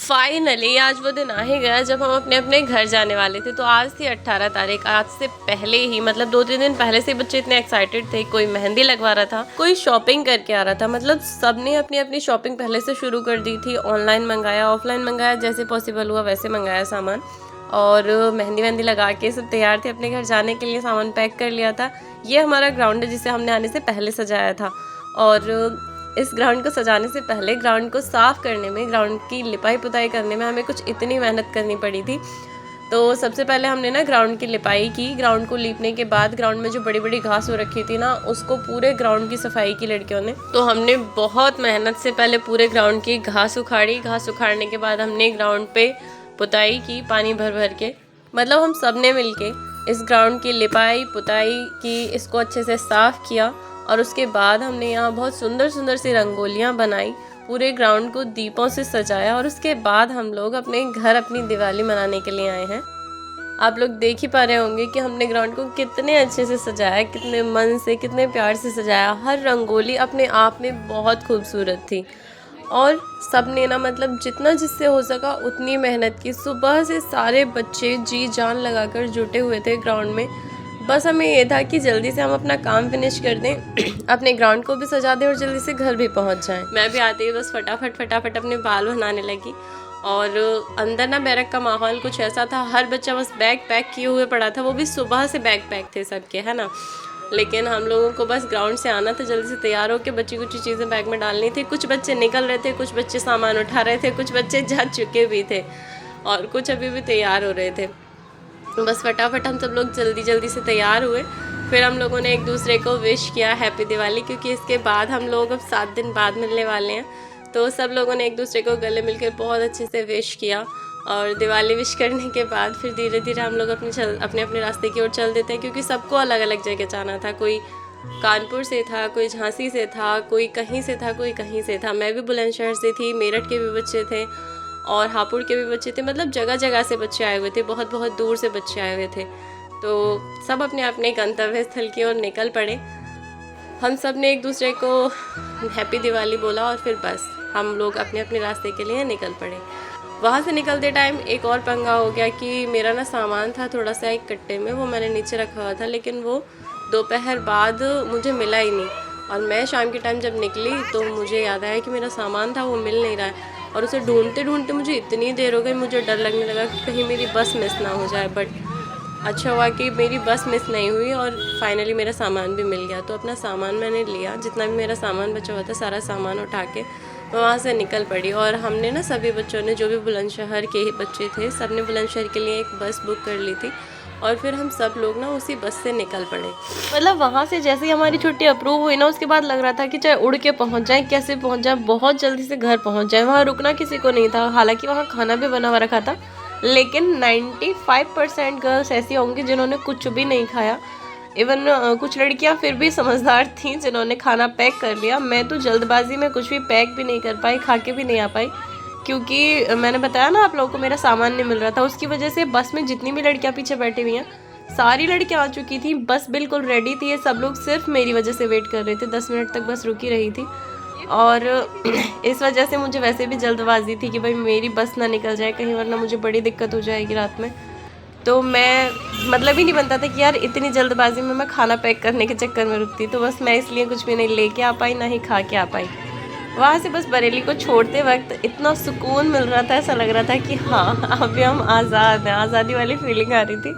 Finally आज वो दिन आ ही गया जब हम अपने अपने घर जाने वाले थे। तो आज थी 18 तारीख। आज से पहले ही मतलब 2-3 दिन पहले से बच्चे इतने एक्साइटेड थे। कोई मेहंदी लगवा रहा था, कोई शॉपिंग करके आ रहा था। मतलब सबने अपनी अपनी शॉपिंग पहले से शुरू कर दी थी। ऑनलाइन मंगाया, ऑफलाइन मंगाया, जैसे पॉसिबल हुआ वैसे मंगाया सामान। और मेहंदी वहंदी लगा के सब तैयार थे अपने घर जाने के लिए। सामान पैक कर लिया था। ये हमारा ग्राउंड है जिसे हमने आने से पहले सजाया था। और इस ग्राउंड को सजाने से पहले ग्राउंड को साफ़ करने में, ग्राउंड की लिपाई पुताई करने में हमें कुछ इतनी मेहनत करनी पड़ी थी। तो सबसे पहले हमने ना ग्राउंड की लिपाई की। ग्राउंड को लीपने के बाद ग्राउंड में जो बड़ी बड़ी घास हो रखी थी ना, उसको पूरे ग्राउंड की सफाई की लड़कियों ने। तो हमने बहुत मेहनत से पहले पूरे ग्राउंड की घास उखाड़ी। घास उखाड़ने के बाद हमने ग्राउंड पे पुताई की पानी भर भर के। मतलब हम सब ने मिल के इस ग्राउंड की लिपाई पुताई की, इसको अच्छे से साफ़ किया। और उसके बाद हमने यहाँ बहुत सुंदर सुंदर सी रंगोलियाँ बनाई, पूरे ग्राउंड को दीपों से सजाया। और उसके बाद हम लोग अपने घर अपनी दिवाली मनाने के लिए आए हैं। आप लोग देख ही पा रहे होंगे कि हमने ग्राउंड को कितने अच्छे से सजाया, कितने मन से, कितने प्यार से सजाया। हर रंगोली अपने आप में बहुत खूबसूरत थी। और सब ने ना मतलब जितना जिससे हो सका उतनी मेहनत की। सुबह से सारे बच्चे जी जान लगाकर जुटे हुए थे ग्राउंड में। बस हमें ये था कि जल्दी से हम अपना काम फिनिश कर दें, अपने ग्राउंड को भी सजा दें और जल्दी से घर भी पहुंच जाएं। मैं भी आती ही बस फटाफट अपने बाल बनाने लगी। और अंदर ना बैरक का माहौल कुछ ऐसा था, हर बच्चा बस बैग पैक किए हुए पड़ा था। वो भी सुबह से बैग पैक थे सबके, है ना। लेकिन हम लोगों को बस ग्राउंड से आना था, जल्दी से तैयार होकर बच्ची कुछ चीज़ें बैग में डालनी थी। कुछ बच्चे निकल रहे थे, कुछ बच्चे सामान उठा रहे थे, कुछ बच्चे जा चुके भी थे और कुछ अभी भी तैयार हो रहे थे। बस फटाफट हम सब लोग जल्दी से तैयार हुए। फिर हम लोगों ने एक दूसरे को विश किया हैप्पी दिवाली, क्योंकि इसके बाद हम लोग अब 7 दिन बाद मिलने वाले हैं। तो सब लोगों ने एक दूसरे को गले मिलकर बहुत अच्छे से विश किया। और दिवाली विश करने के बाद फिर धीरे धीरे हम लोग अपने अपने रास्ते की ओर चल देते हैं, क्योंकि सबको अलग अलग जगह जाना था। कोई कानपुर से था, कोई झांसी से था, कोई कहीं से था, कोई कहीं से था। मैं भी बुलंदशहर से थी, मेरठ के भी बच्चे थे और हापुड़ के भी बच्चे थे। मतलब जगह जगह से बच्चे आए हुए थे, बहुत बहुत दूर से बच्चे आए हुए थे। तो सब अपने अपने गंतव्य स्थल की ओर निकल पड़े। हम सब ने एक दूसरे को हैप्पी दिवाली बोला और फिर बस हम लोग अपने अपने रास्ते के लिए निकल पड़े। वहाँ से निकलते टाइम एक और पंगा हो गया कि मेरा ना सामान था थोड़ा सा एक कट्टे में, वो मैंने नीचे रखा हुआ था, लेकिन वो दोपहर बाद मुझे मिला ही नहीं। और मैं शाम के टाइम जब निकली तो मुझे याद आया कि मेरा सामान था वो मिल नहीं रहा है। और उसे ढूंढते ढूंढते मुझे इतनी देर हो गई, मुझे डर लगने लगा कि कहीं मेरी बस मिस ना हो जाए। बट अच्छा हुआ कि मेरी बस मिस नहीं हुई और फाइनली मेरा सामान भी मिल गया। तो अपना सामान मैंने लिया, जितना भी मेरा सामान बचा हुआ था सारा सामान उठा के मैं वहाँ से निकल पड़ी। और हमने ना सभी बच्चों ने, जो भी बुलंदशहर के ही बच्चे थे, सब ने बुलंदशहर के लिए एक बस बुक कर ली थी। और फिर हम सब लोग ना उसी बस से निकल पड़े। मतलब वहाँ से जैसे ही हमारी छुट्टी अप्रूव हुई ना, उसके बाद लग रहा था कि चाहे उड़ के पहुँच जाए, कैसे पहुँच जाए, बहुत जल्दी से घर पहुँच जाए। वहाँ रुकना किसी को नहीं था। हालांकि वहाँ खाना भी बना हुआ रखा था, लेकिन 95% गर्ल्स ऐसी होंगी जिन्होंने कुछ भी नहीं खाया। इवन कुछ लड़कियाँ फिर भी समझदार थीं जिन्होंने खाना पैक कर लिया। मैं तो जल्दबाजी में कुछ भी पैक भी नहीं कर पाई, खा के भी नहीं आ पाई, क्योंकि मैंने बताया ना आप लोगों को मेरा सामान नहीं मिल रहा था। उसकी वजह से बस में जितनी भी लड़कियां पीछे बैठी हुई हैं, सारी लड़कियां आ चुकी थी। बस बिल्कुल रेडी थी। ये सब लोग सिर्फ मेरी वजह से वेट कर रहे थे। 10 मिनट तक बस रुकी रही थी। और इस वजह से मुझे वैसे भी जल्दबाजी थी कि भाई मेरी बस ना निकल जाए कहीं, वरना मुझे बड़ी दिक्कत हो जाएगी रात में। तो मैं मतलब ही नहीं बनता था कि यार इतनी जल्दबाजी में मैं खाना पैक करने के चक्कर में रुकती। तो बस मैं इसलिए कुछ भी नहीं लेके आ पाई, ना ही खा के आ पाई। वहाँ से बस बरेली को छोड़ते वक्त इतना सुकून मिल रहा था, ऐसा लग रहा था कि हाँ अभी हम आज़ाद हैं। आज़ादी वाली फीलिंग आ रही थी।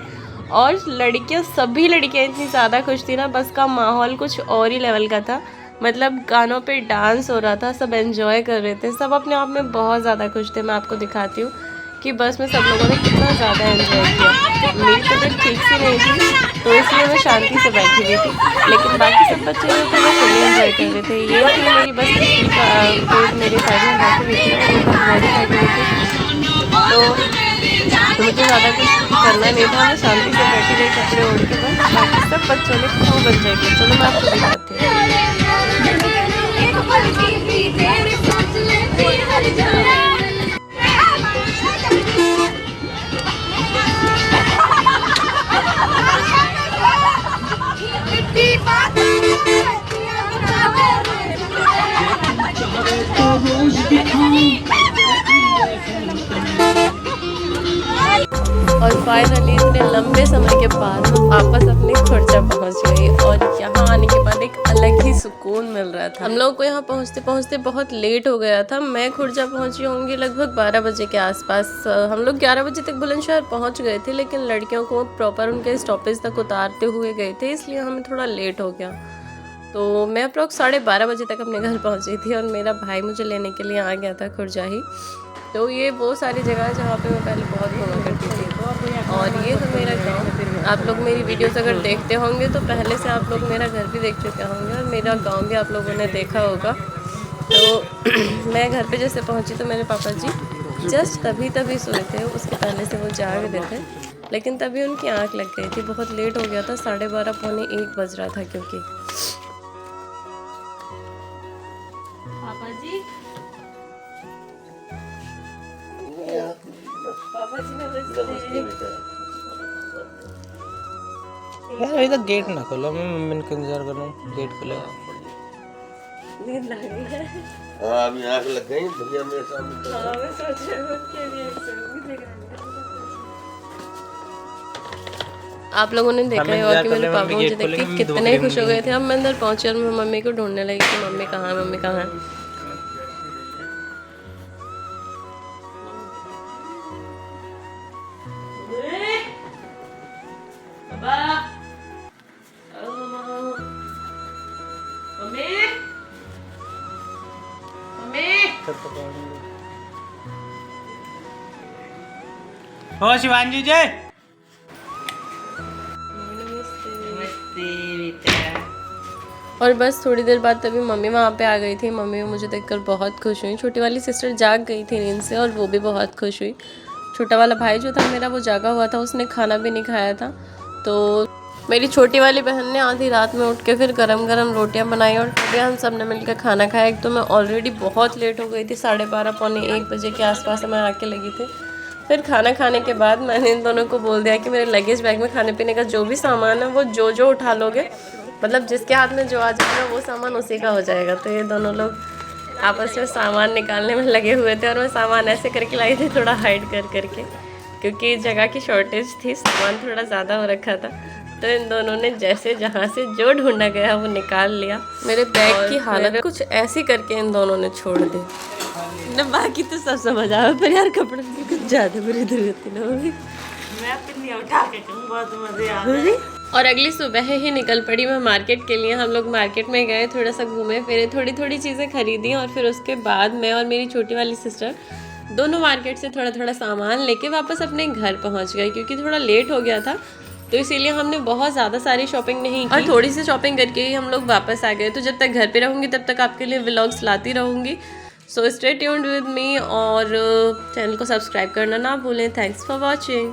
और लड़कियाँ, सभी लड़कियाँ इतनी ज़्यादा खुश थी ना, बस का माहौल कुछ और ही लेवल का था। मतलब गानों पे डांस हो रहा था, सब एंजॉय कर रहे थे, सब अपने आप में बहुत ज़्यादा खुश थे। मैं आपको दिखाती हूँ कि बस में सब लोगों ने कितना ज़्यादा एंजॉय किया। मेरी तबीयत ठीक सी नहीं थी, तो इसलिए मैं शांति से बैठी हुई थी, लेकिन बाकी सब बच्चे जो थे वो फुली एंजॉय कर रहे थे। ये थी मेरी बस की मेरे साइड में बैठी हुई थी और बहुत बॉडी बैठी हुई थी। तो मुझे ज़्यादा कुछ करना नहीं था, मैं शांति से बैठी रही कपड़े ओढ़ के। बस बाकी सब बच्चों ने खूब एंजॉय किया। चलो मैं आपको दिखाती हूँ। और फाइनली इतने लंबे समय के बाद मैं वापस अपनी खुर्जा पहुंच गई और यहाँ आने के बाद एक अलग ही सुकून मिल रहा था। हम लोग को यहाँ पहुँचते पहुँचते बहुत लेट हो गया था। मैं खुर्जा पहुँची होंगी लगभग 12 बजे के आसपास। हम लोग 11 बजे तक बुलंदशहर पहुँच गए थे, लेकिन लड़कियों को प्रॉपर उनके स्टॉपेज तक उतारते हुए गए थे, इसलिए हमें थोड़ा लेट हो गया। तो मैं अप्रॉक्स 12:30 बजे तक अपने घर पहुँची थी और मेरा भाई मुझे लेने के लिए आ गया था खुर्जा ही। तो ये वो सारी जगह है जहाँ पे मैं पहले बहुत घूमा करती थी। और ये है मेरा गांव। आप लोग मेरी वीडियोस अगर देखते होंगे तो पहले से आप लोग मेरा घर भी देख चुके होंगे और मेरा गांव भी आप लोगों ने देखा होगा। तो मैं घर पे जैसे पहुंची तो मेरे पापा जी जस्ट तभी सोए थे, उसके पहले से वो जाग रहे थे, लेकिन तभी उनकी आँख लग गई थी। बहुत लेट हो गया था, 12:30 पौने 1 बज रहा था क्योंकि यार अभी तक गेट ना खोलो, मैं मम्मी का इंतजार कर रहा हूँ। गेट खुलेगा। नींद लग गई है। हाँ अभी आँख लग गई भैया मेरे सामने। हाँ मैं सोच रही हूँ कि अभी आप लोगों ने देखा ही होगा कि मेरे पापा मुझे देख के कितने खुश हो गए थे। अब मैं अंदर पहुंची और मैं मम्मी को ढूंढने लगी कि मम्मी कहाँ है, मम्मी कहाँ है। ओ शिवांगी जय। और बस थोड़ी देर बाद तभी मम्मी वहाँ पे आ गई थी। मम्मी मुझे देखकर बहुत खुश हुई। छोटी वाली सिस्टर जाग गई थी नींद से और वो भी बहुत खुश हुई। छोटा वाला भाई जो था मेरा वो जागा हुआ था, उसने खाना भी नहीं खाया था। तो मेरी छोटी वाली बहन ने आधी रात में उठ के फिर गरम गरम रोटियां बनाई और फिर हम सब ने मिलकर खाना खाया। एक तो मैं ऑलरेडी बहुत लेट हो गई थी, 12:30 पौने 1 बजे के आसपास मैं आके लगी थी। फिर खाना खाने के बाद मैंने इन दोनों को बोल दिया कि मेरे लगेज बैग में खाने पीने का जो भी सामान है वो जो उठा लोगे, मतलब जिसके हाथ में जो आ जाएगा वो सामान उसी का हो जाएगा। तो ये दोनों लोग आपस में सामान निकालने में लगे हुए थे और मैं सामान ऐसे करके लाई थी थोड़ा हाइड करके, क्योंकि जगह की शॉर्टेज थी, सामान थोड़ा ज़्यादा हो रखा था। तो इन दोनों ने जैसे जहाँ से जो ढूंढा गया वो निकाल लिया। मेरे बैग की हालत कुछ ऐसी करके इन दोनों ने छोड़ दी। बाकी तो सब समझ आया, पर यार कपड़े की कुछ ज़्यादा बुरी दुर्गति न होगी। मैं पिन्नी उठा के बहुत मजे आ रहे। और अगली सुबह ही निकल पड़ी मैं मार्केट के लिए। हम लोग मार्केट में गए, थोड़ा सा घूमे फिरे, थोड़ी चीज़ें खरीदी और फिर उसके बाद मैं और मेरी छोटी वाली सिस्टर दोनों मार्केट से थोड़ा सामान लेके वापस अपने घर पहुंच गए, क्योंकि थोड़ा लेट हो गया था। तो इसीलिए हमने बहुत ज़्यादा सारी शॉपिंग नहीं की और थोड़ी सी शॉपिंग करके ही हम लोग वापस आ गए। तो जब तक घर पे रहूँगी तब तक आपके लिए व्लॉग्स लाती रहूँगी। So stay tuned with me और चैनल को सब्सक्राइब करना ना भूलें। Thanks for watching.